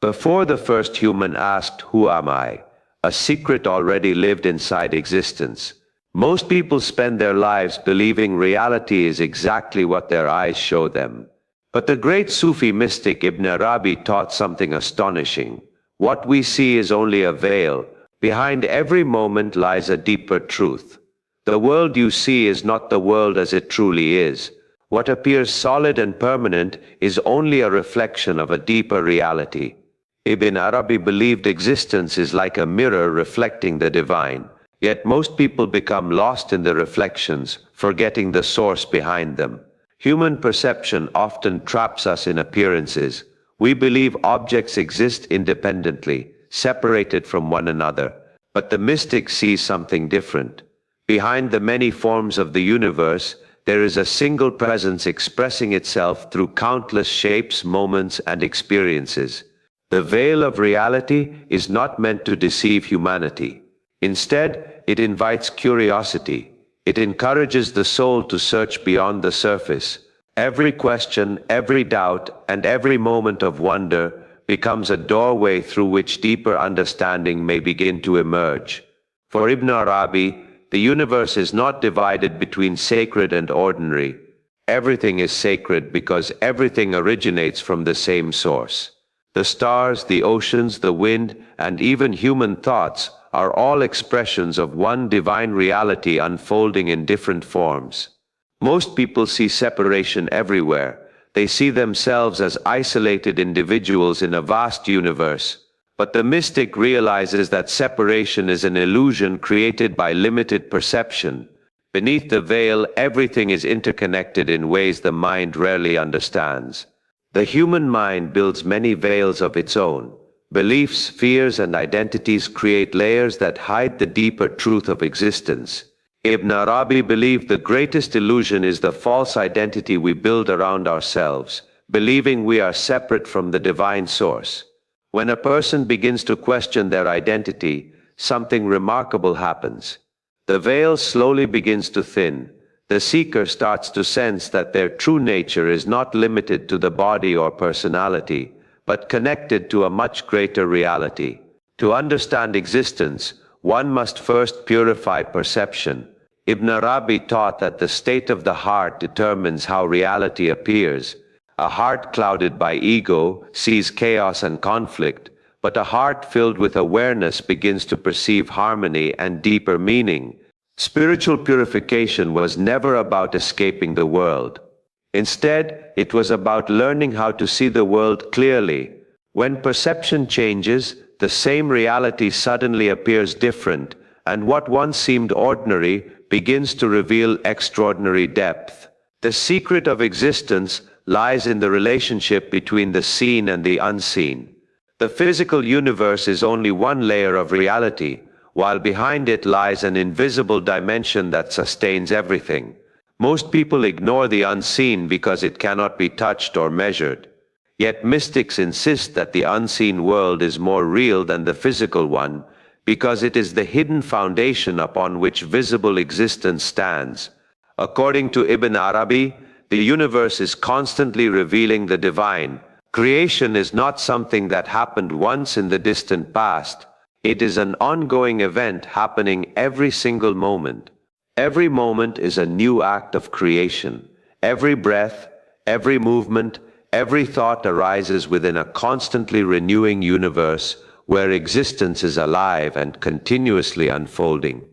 Before the first human asked, "Who am I?" a secret already lived inside existence. Most people spend their lives believing reality is exactly what their eyes show them. But the great Sufi mystic Ibn Arabi taught something astonishing. What we see is only a veil. Behind every moment lies a deeper truth. The world you see is not the world as it truly is. What appears solid and permanent is only a reflection of a deeper reality. Ibn Arabi believed existence is like a mirror reflecting the divine, yet most people become lost in the reflections, forgetting the source behind them. Human perception often traps us in appearances. We believe objects exist independently, separated from one another, but the mystic sees something different. Behind the many forms of the universe, there is a single presence expressing itself through countless shapes, moments, and experiences. The veil of reality is not meant to deceive humanity. Instead, it invites curiosity. It encourages the soul to search beyond the surface. Every question, every doubt, and every moment of wonder becomes a doorway through which deeper understanding may begin to emerge. For Ibn Arabi, the universe is not divided between sacred and ordinary. Everything is sacred because everything originates from the same source. The stars, the oceans, the wind, and even human thoughts are all expressions of one divine reality unfolding in different forms. Most people see separation everywhere. They see themselves as isolated individuals in a vast universe. But the mystic realizes that separation is an illusion created by limited perception. Beneath the veil, everything is interconnected in ways the mind rarely understands. The human mind builds many veils of its own. Beliefs, fears, and identities create layers that hide the deeper truth of existence. Ibn Arabi believed the greatest illusion is the false identity we build around ourselves, believing we are separate from the divine source. When a person begins to question their identity, something remarkable happens. The veil slowly begins to thin. The seeker starts to sense that their true nature is not limited to the body or personality, but connected to a much greater reality. To understand existence, one must first purify perception. Ibn Arabi taught that the state of the heart determines how reality appears. A heart clouded by ego sees chaos and conflict, but a heart filled with awareness begins to perceive harmony and deeper meaning. Spiritual purification was never about escaping the world. Instead, it was about learning how to see the world clearly. When perception changes, the same reality suddenly appears different, and what once seemed ordinary begins to reveal extraordinary depth. The secret of existence lies in the relationship between the seen and the unseen. The physical universe is only one layer of reality, while behind it lies an invisible dimension that sustains everything. Most people ignore the unseen because it cannot be touched or measured. Yet mystics insist that the unseen world is more real than the physical one, because it is the hidden foundation upon which visible existence stands. According to Ibn Arabi, the universe is constantly revealing the divine. Creation is not something that happened once in the distant past. It is an ongoing event happening every single moment. Every moment is a new act of creation. Every breath, every movement, every thought arises within a constantly renewing universe where existence is alive and continuously unfolding.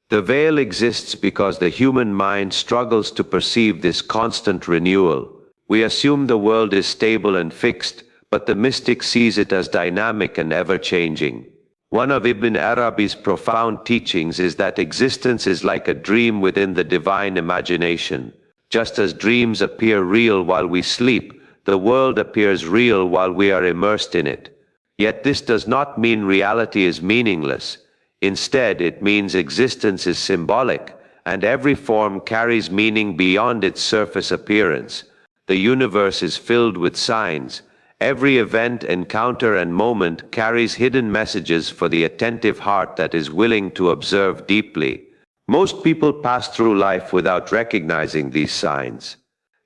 The veil exists because the human mind struggles to perceive this constant renewal. We assume the world is stable and fixed, but the mystic sees it as dynamic and ever-changing. One of Ibn Arabi's profound teachings is that existence is like a dream within the divine imagination. Just as dreams appear real while we sleep, the world appears real while we are immersed in it. Yet this does not mean reality is meaningless. Instead, it means existence is symbolic, and every form carries meaning beyond its surface appearance. The universe is filled with signs. Every event, encounter, and moment carries hidden messages for the attentive heart that is willing to observe deeply. Most people pass through life without recognizing these signs.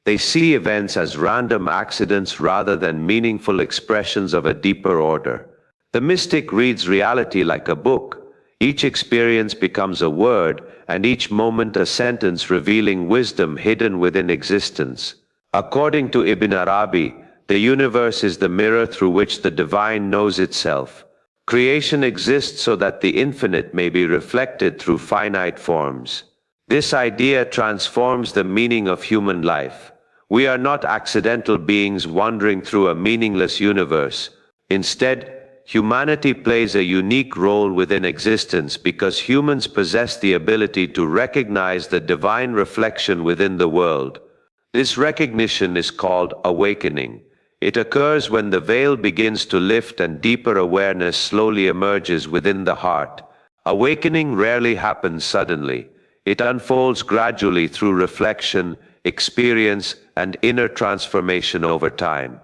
They see events as random accidents rather than meaningful expressions of a deeper order. The mystic reads reality like a book. Each experience becomes a word, and each moment a sentence revealing wisdom hidden within existence. According to Ibn Arabi, the universe is the mirror through which the divine knows itself. Creation exists so that the infinite may be reflected through finite forms. This idea transforms the meaning of human life. We are not accidental beings wandering through a meaningless universe. Instead, humanity plays a unique role within existence because humans possess the ability to recognize the divine reflection within the world. This recognition is called awakening. It occurs when the veil begins to lift and deeper awareness slowly emerges within the heart. Awakening rarely happens suddenly. It unfolds gradually through reflection, experience, and inner transformation over time.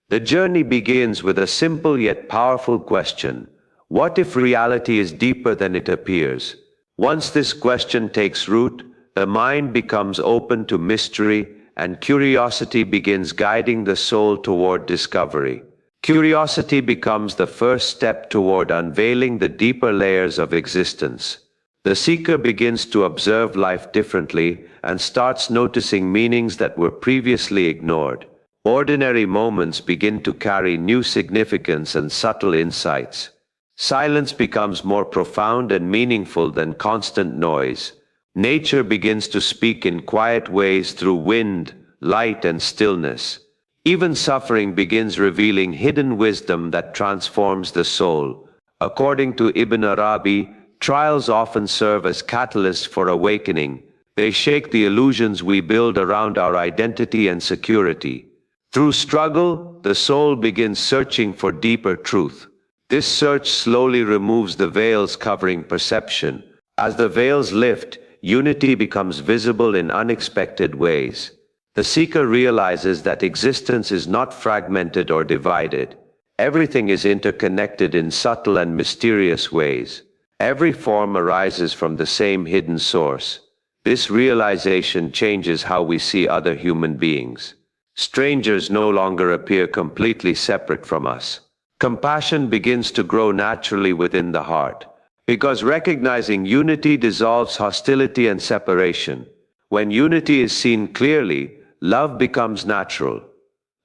The journey begins with a simple yet powerful question. What if reality is deeper than it appears? Once this question takes root, the mind becomes open to mystery, and curiosity begins guiding the soul toward discovery. Curiosity becomes the first step toward unveiling the deeper layers of existence. The seeker begins to observe life differently and starts noticing meanings that were previously ignored. Ordinary moments begin to carry new significance and subtle insights. Silence becomes more profound and meaningful than constant noise. Nature begins to speak in quiet ways through wind, light, and stillness. Even suffering begins revealing hidden wisdom that transforms the soul. According to Ibn Arabi, trials often serve as catalysts for awakening. They shake the illusions we build around our identity and security. Through struggle, the soul begins searching for deeper truth. This search slowly removes the veils covering perception. As the veils lift, unity becomes visible in unexpected ways. The seeker realizes that existence is not fragmented or divided. Everything is interconnected in subtle and mysterious ways. Every form arises from the same hidden source. This realization changes how we see other human beings. Strangers no longer appear completely separate from us. Compassion begins to grow naturally within the heart, because recognizing unity dissolves hostility and separation. When unity is seen clearly, love becomes natural.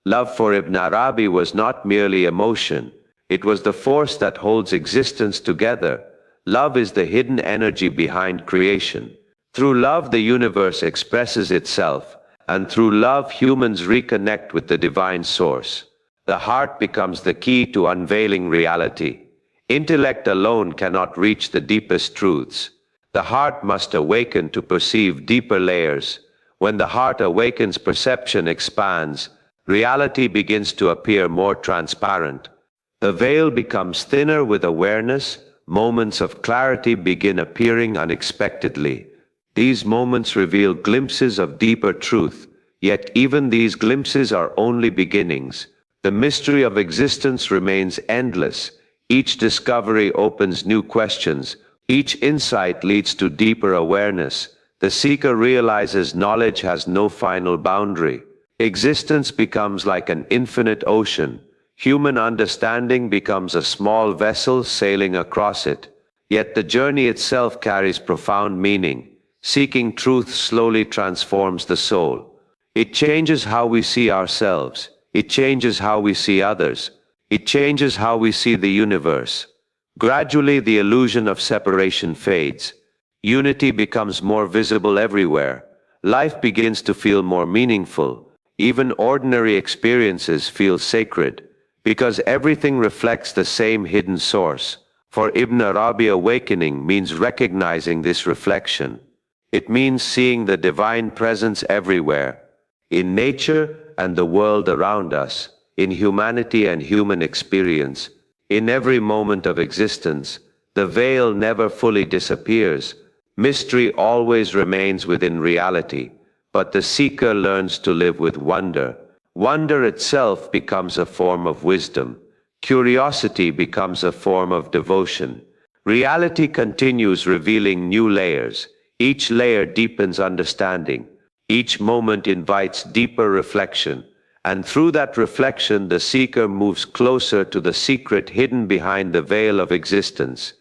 Love for Ibn Arabi was not merely emotion, it was the force that holds existence together. Love is the hidden energy behind creation. Through love, the universe expresses itself, and through love, humans reconnect with the divine source. The heart becomes the key to unveiling reality. Intellect alone cannot reach the deepest truths. The heart must awaken to perceive deeper layers. When the heart awakens, perception expands. Reality begins to appear more transparent. The veil becomes thinner with awareness. Moments of clarity begin appearing unexpectedly. These moments reveal glimpses of deeper truth, yet even these glimpses are only beginnings. The mystery of existence remains endless. Each discovery opens new questions. Each insight leads to deeper awareness. The seeker realizes knowledge has no final boundary. Existence becomes like an infinite ocean. Human understanding becomes a small vessel sailing across it. Yet the journey itself carries profound meaning. Seeking truth slowly transforms the soul. It changes how we see ourselves. It changes how we see others. It changes how we see the universe. Gradually, the illusion of separation fades. Unity becomes more visible everywhere. Life begins to feel more meaningful. Even ordinary experiences feel sacred, because everything reflects the same hidden source. For Ibn Arabi, awakening means recognizing this reflection. It means seeing the divine presence everywhere, in nature and the world around us, in humanity and human experience, in every moment of existence. The veil never fully disappears. Mystery always remains within reality, but the seeker learns to live with wonder. Wonder itself becomes a form of wisdom. Curiosity becomes a form of devotion. Reality continues revealing new layers. Each layer deepens understanding. Each moment invites deeper reflection, and through that reflection the seeker moves closer to the secret hidden behind the veil of existence.